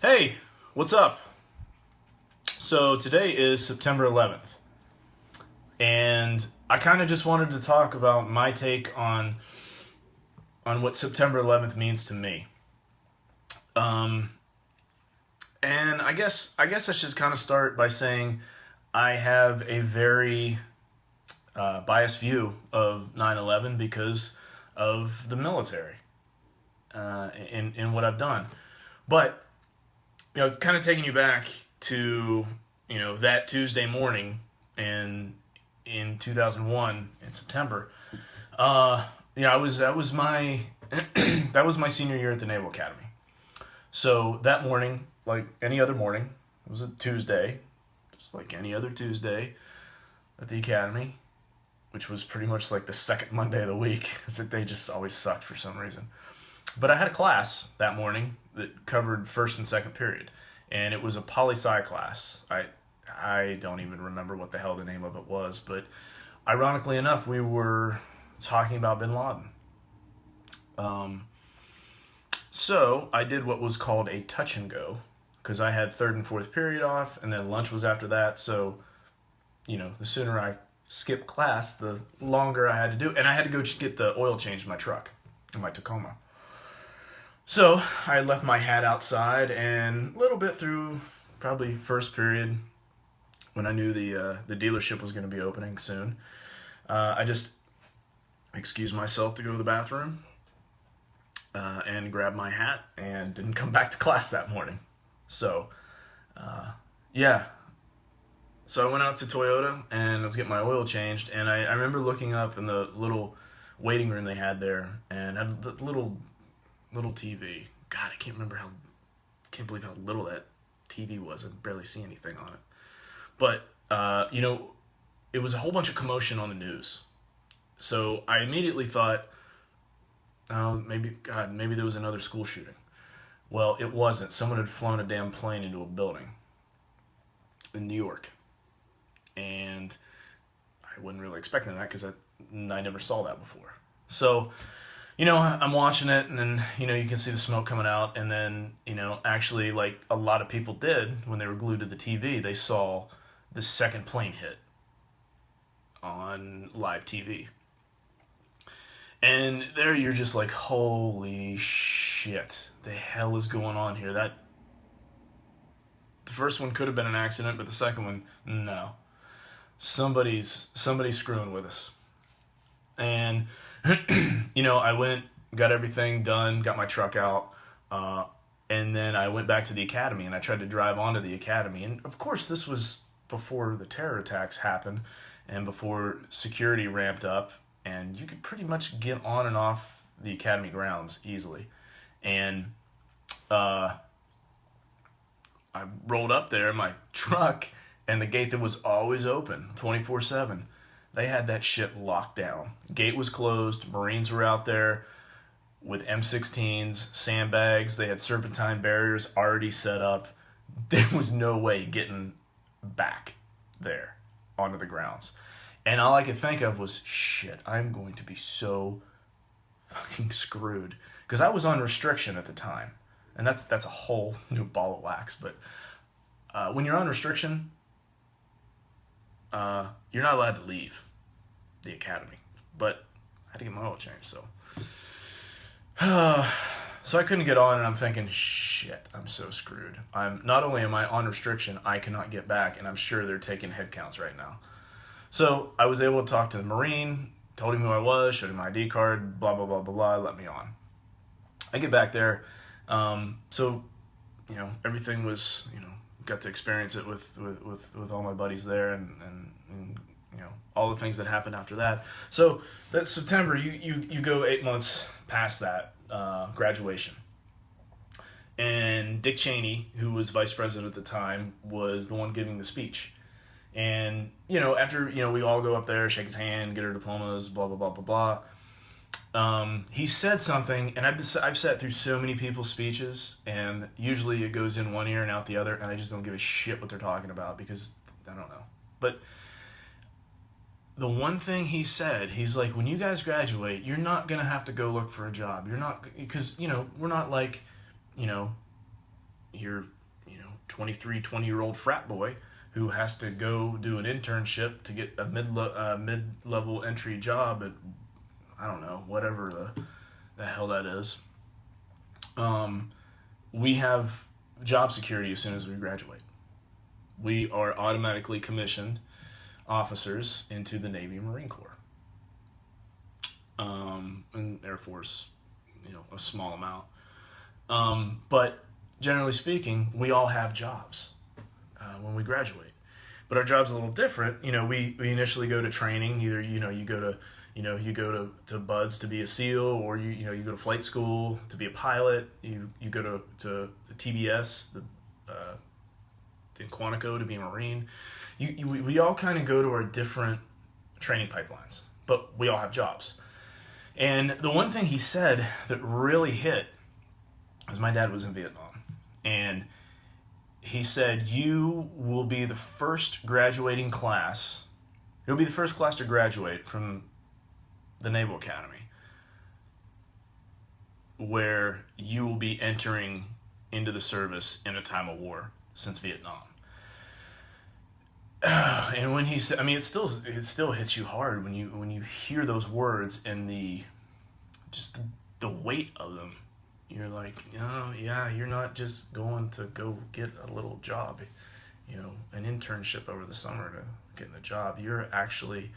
Hey, what's up? So today is September 11th, and I kind of just wanted to talk about my take on what September 11th means to me. Um, and I guess I should kind of start by saying I have a very biased view of 9/11 because of the military in what I've done. But it's kind of taking you back to that Tuesday morning in 2001 in September. I was that was my that was my senior year at the Naval Academy. So that morning, like any other morning, it was a Tuesday, just like any other Tuesday at the academy, which was pretty much like the second Monday of the week, because they just always sucked for some reason. But I had a class that morning that covered first and second period, and it was a poli sci class. I don't even remember what the hell the name of it was, but ironically enough, we were talking about Bin Laden. Um, so I did what was called a touch and go, because I had third and fourth period off, and then lunch was after that. So the sooner I skipped class, the longer I had to do, and I had to go get the oil changed in my truck, in my Tacoma. So I left my hat outside, and a little bit through probably first period, when I knew the dealership was going to be opening soon, I just excused myself to go to the bathroom and grab my hat, and didn't come back to class that morning. So yeah, so I went out to Toyota and I was getting my oil changed, and I remember looking up in the little waiting room they had there, and had the little TV. God, can't believe how little that TV was. I barely see anything on it. But, it was a whole bunch of commotion on the news. So I immediately thought, oh, maybe there was another school shooting. Well, it wasn't. Someone had flown a damn plane into a building in New York. And I wasn't really expecting that, because I never saw that before. So I'm watching it, and then, you can see the smoke coming out, and then, actually, like a lot of people did when they were glued to the TV, they saw the second plane hit on live TV. And there you're just like, holy shit, the hell is going on here? The first one could have been an accident, but the second one, no. Somebody's screwing with us. And I went, got everything done, got my truck out, and then I went back to the academy, and I tried to drive onto the academy. And of course, this was before the terror attacks happened, and before security ramped up, and you could pretty much get on and off the academy grounds easily. And I rolled up there in my truck, and the gate that was always open 24/7, they had that shit locked down. Gate was closed. Marines were out there with M16s, sandbags. They had serpentine barriers already set up. There was no way getting back there onto the grounds. And all I could think of was, shit, I'm going to be so fucking screwed. Because I was on restriction at the time. And that's a whole new ball of wax. But when you're on restriction, you're not allowed to leave the academy. But I had to get my oil changed, so. So I couldn't get on, and I'm thinking, shit, I'm so screwed. Not only am I on restriction, I cannot get back, and I'm sure they're taking head counts right now. So I was able to talk to the Marine, told him who I was, showed him my ID card, blah, blah, blah, blah, blah, let me on. I get back there, so, everything was, got to experience it with all my buddies there, and all the things that happened after that. So that's September. You go 8 months past that graduation, and Dick Cheney, who was vice president at the time, was the one giving the speech. And after we all go up there, shake his hand, get our diplomas, blah blah blah blah blah. He said something, and I've sat through so many people's speeches, and usually it goes in one ear and out the other, and I just don't give a shit what they're talking about, because I don't know. But the one thing he said, he's like, when you guys graduate, you're not going to have to go look for a job. You're not, because, we're not like, you're 20-year-old frat boy who has to go do an internship to get a mid-level entry job at, I don't know, whatever the hell that is. We have job security as soon as we graduate. We are automatically commissioned officers into the Navy and Marine Corps. And Air Force, a small amount. But generally speaking, we all have jobs when we graduate. But our job's a little different. We initially go to training. Either you go to BUD/S to be a SEAL, or you go to flight school to be a pilot. You go to the TBS, in Quantico to be a Marine. We all kind of go to our different training pipelines, but we all have jobs. And the one thing he said that really hit was my dad was in Vietnam, and he said, you will be the first graduating class. You'll be the first class to graduate from the Naval Academy where you will be entering into the service in a time of war since Vietnam. And when he said, it still hits you hard when you hear those words and the weight of them. You're like, oh yeah, you're not just going to go get a little job, an internship over the summer to get a job. You're actually,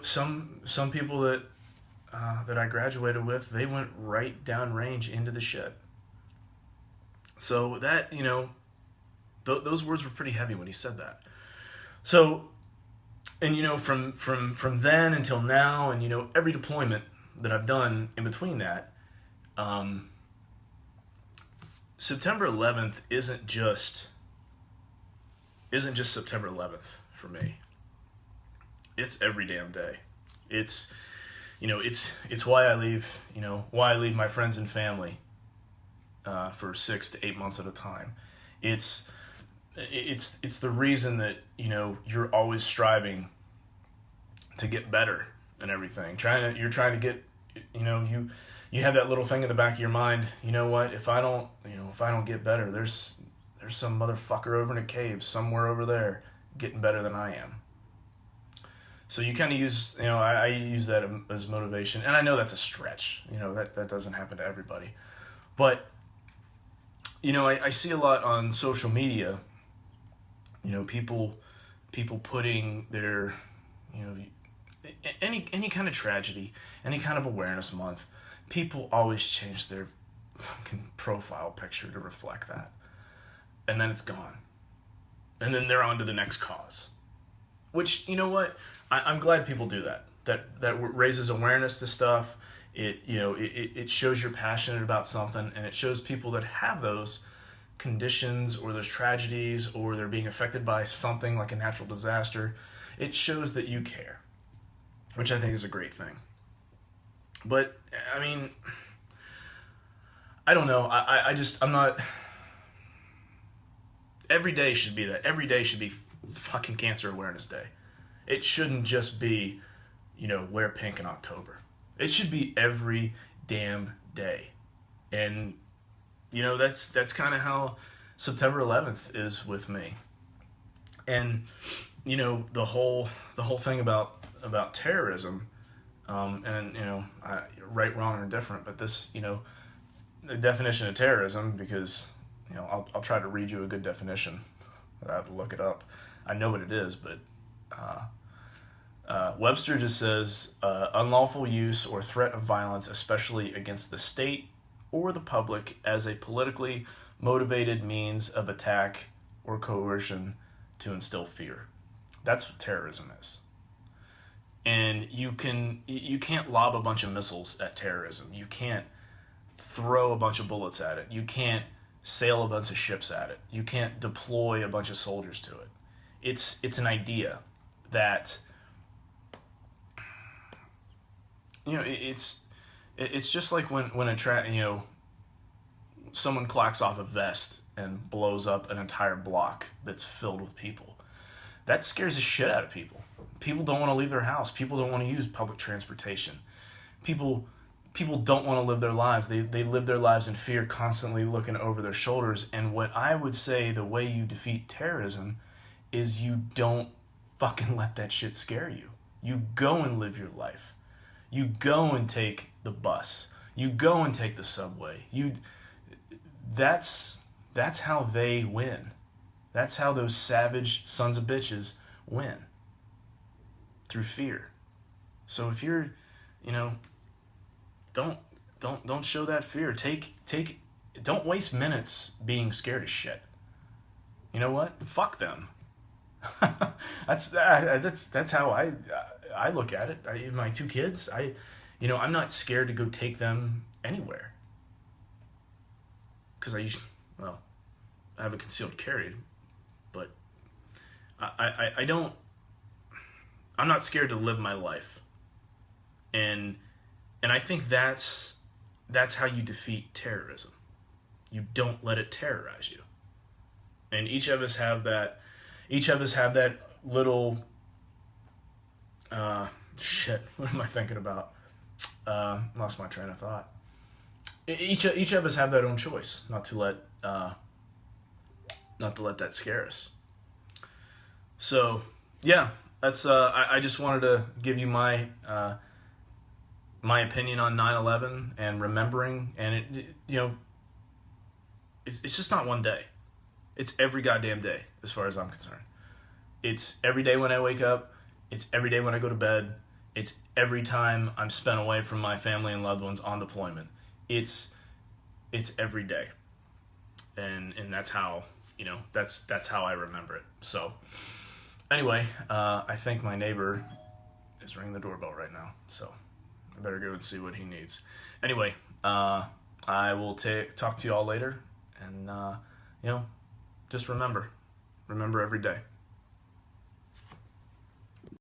some people that I graduated with, they went right downrange into the shit. So that, those words were pretty heavy when he said that. So, and from then until now, and every deployment that I've done in between that, September 11th isn't just September 11th for me. It's every damn day. It's why I leave my friends and family for 6 to 8 months at a time. It's the reason that you're always striving to get better and everything. You're trying to get you have that little thing in the back of your mind. You know what? If I don't get better, there's some motherfucker over in a cave somewhere over there getting better than I am. So you kind of use, I use that as motivation, and I know that's a stretch. That doesn't happen to everybody, but I see a lot on social media. People putting their, any kind of tragedy, any kind of awareness month. People always change their fucking profile picture to reflect that. And then it's gone. And then they're on to the next cause. Which, what? I'm glad people do that. That raises awareness to stuff. It shows you're passionate about something, and it shows people that have those conditions or those tragedies, or they're being affected by something like a natural disaster. It shows that you care, which I think is a great thing. But, I don't know. I'm not... Every day should be that. Every day should be fucking Cancer Awareness Day. It shouldn't just be, wear pink in October. It should be every damn day. And, that's kind of how September 11th is with me. And, the whole thing about terrorism, right, wrong, or different, but this, the definition of terrorism, because, I'll try to read you a good definition. I have to look it up. I know what it is, but Webster just says, unlawful use or threat of violence, especially against the state or the public, as a politically motivated means of attack or coercion to instill fear. That's what terrorism is. And you can't lob a bunch of missiles at terrorism. You can't throw a bunch of bullets at it. You can't sail a bunch of ships at it. You can't deploy a bunch of soldiers to it. It's an idea that, it's just like when someone clacks off a vest and blows up an entire block that's filled with people. That scares the shit out of people. People don't want to leave their house. People don't want to use public transportation. People people don't want to live their lives. They live their lives in fear, constantly looking over their shoulders. And what I would say, the way you defeat terrorism is you don't fucking let that shit scare you. You go and live your life. You go and take the bus. You go and take the subway. That's how they win. That's how those savage sons of bitches win. Through fear. So if you're, don't show that fear. Don't waste minutes being scared of shit. You know what? Fuck them. that's how I look at it. My two kids, I'm not scared to go take them anywhere. Because I have a concealed carry, but I'm not scared to live my life. And I think that's how you defeat terrorism. You don't let it terrorize you. And each of us have that little shit. What am I thinking about? Lost my train of thought. Each of us have that own choice, not to let that scare us. So yeah, that's I just wanted to give you my opinion on 9/11 and remembering, and it's just not one day. It's every goddamn day, as far as I'm concerned. It's every day when I wake up. It's every day when I go to bed. It's every time I'm spent away from my family and loved ones on deployment. It's every day, and that's how that's how I remember it. So anyway, I think my neighbor is ringing the doorbell right now, so I better go and see what he needs. Anyway, I will talk to you all later, and just remember every day.